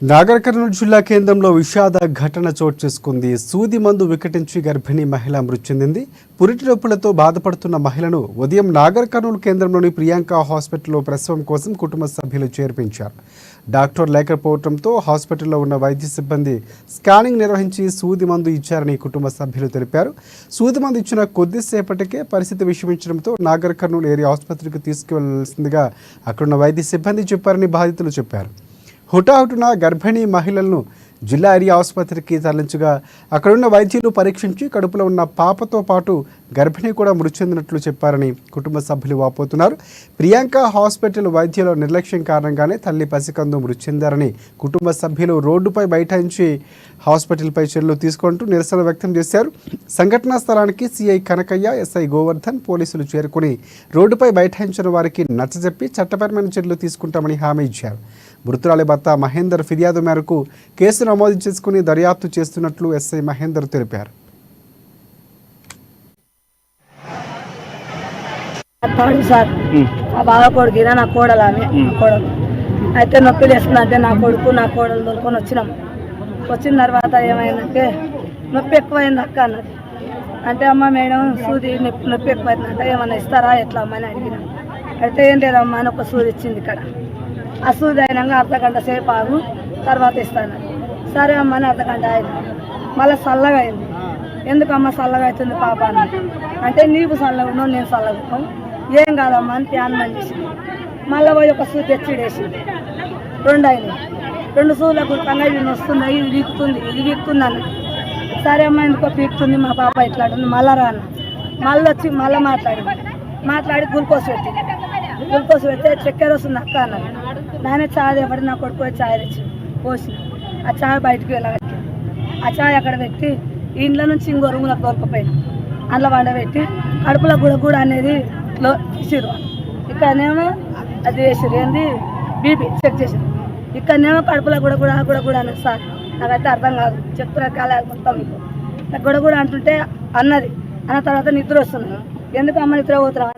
నాగర్ కర్నూలు జిల్లా కేంద్రంలో విషాద ఘటన చోటు చేసుకుంది. సూది మందు వికటించి గర్భిణీ మహిళ మృతి చెందింది. పురిటి నొప్పులతో బాధపడుతున్న మహిళను ఉదయం నాగర్ కర్నూలు కేంద్రంలోని ప్రియాంక హాస్పిటల్లో ప్రసవం కోసం కుటుంబ సభ్యులు చేర్పించారు. డాక్టర్ లేకపోవడంతో హాస్పిటల్లో ఉన్న వైద్య సిబ్బంది స్కానింగ్ నిర్వహించి సూది మందు ఇచ్చారని కుటుంబ సభ్యులు తెలిపారు. సూది మందు ఇచ్చిన కొద్దిసేపటికే పరిస్థితి విషమించడంతో నాగర్ కర్నూలు ఏరియా ఆసుపత్రికి తీసుకువెళ్లాల్సిందిగా అక్కడున్న వైద్య సిబ్బంది చెప్పారని బాధితులు చెప్పారు. హుటాహుటిన గర్భిణీ మహిళలను జిల్లా ఏరియా ఆసుపత్రికి తరలించగా అక్కడున్న వైద్యులు పరీక్షించి కడుపులో ఉన్న పాపతో పాటు గర్భిణీ కూడా మృతి చెందినట్లు చెప్పారని కుటుంబ సభ్యులు వాపోతున్నారు. ప్రియాంక హాస్పిటల్ వైద్యుల నిర్లక్ష్యం కారణంగానే తల్లి పసికందు మృతి చెందారని కుటుంబ సభ్యులు రోడ్డుపై బైఠాయించి హాస్పిటల్పై చర్యలు తీసుకుంటూ నిరసన వ్యక్తం చేశారు. సంఘటనా స్థలానికి సిఐ కనకయ్య, ఎస్ఐ గోవర్ధన్ పోలీసులు చేరుకుని రోడ్డుపై బైఠాయించిన వారికి నచ్చజెప్పి చట్టపరమైన చర్యలు తీసుకుంటామని హామీ ఇచ్చారు. మృతురాలి భర్త మహేందర్ ఫిర్యాదు మేరకు కేసు నమోదు చేసుకుని దర్యాప్తు చేస్తున్నట్లు ఎస్ఐ మహేందర్ తెలిపారు. సార్ మా బావ కొడుకు నా కోడలు, ఆమె కోడలు అయితే నొప్పి లేస్తుందంటే నా కొడుకు నా కోడలు దొరుకుని వచ్చినాం. వచ్చిన తర్వాత ఏమైందంటే నొప్పి ఎక్కువైంది అక్క అన్నది. అంటే అమ్మ మేడం సూది నొప్పి ఎక్కువైందంటే ఏమన్నా ఇస్తారా ఎట్లా అమ్మ అని అడిగినాం. అయితే ఏం లేదమ్మా అని ఒక సూది ఇచ్చింది. ఇక్కడ ఆ సూది అయినాక అర్ధగంట సేపు ఆగు తర్వాత ఇస్తాను. సరే అమ్మ అని అర్ధగంట అయింది. మళ్ళీ చల్లగా అయింది. ఎందుకమ్మ చల్లగా అవుతుంది పాప అన్నది. అంటే నీకు చల్లగా ఉన్నావు, నేను చల్లగా ఉన్నావు, ఏం కాదమ్మా అని ప్యాన్ బంద్ చేసింది. మళ్ళీ పోయి ఒక సూది తెచ్చిడేసింది. రెండు అయినాయి. రెండు సూదుల గుర్తంగా ఇది వస్తున్నాయి, ఇది వీక్తుంది, ఇది వీక్తుంది అన్న. సరే అమ్మ ఎందుకో పీకుతుంది మా పాప ఇట్లా అంటుంది. మళ్ళా రా అన్న. మళ్ళీ వచ్చి మళ్ళీ మాట్లాడి గ్లూకోజ్ పెట్టింది. గ్లూకోజ్ పెడితే చక్కెర వస్తుంది అక్క అన్నది. నాయన చాయ్ తెప్పటి నా కొడుకు చాయ్ తెచ్చి పోసి ఆ చాయ్ బయటకు వెళ్ళగట్టి ఆ చాయ్ అక్కడ పెట్టి ఇంట్లో నుంచి ఇంకో రూములకు దొరకపోయినా అందులో వండబెట్టి కడుపులో గుడగూడ అనేది తీసిరు. ఇక్కడనేమో అది వేసిరు, ఏంది బీపీ చెక్ చేసిరు. ఇక్కడనేమో కడుపులో గుడగూడ అనేది. సార్ నాకైతే అర్థం కాదు, చెప్తున్నా కాలేదు మొత్తం. మీకు గుడగూడ అంటుంటే అన్నది. అన్న తర్వాత నిద్ర వస్తుంది. ఎందుకు అమ్మ నిద్ర పోతున్నా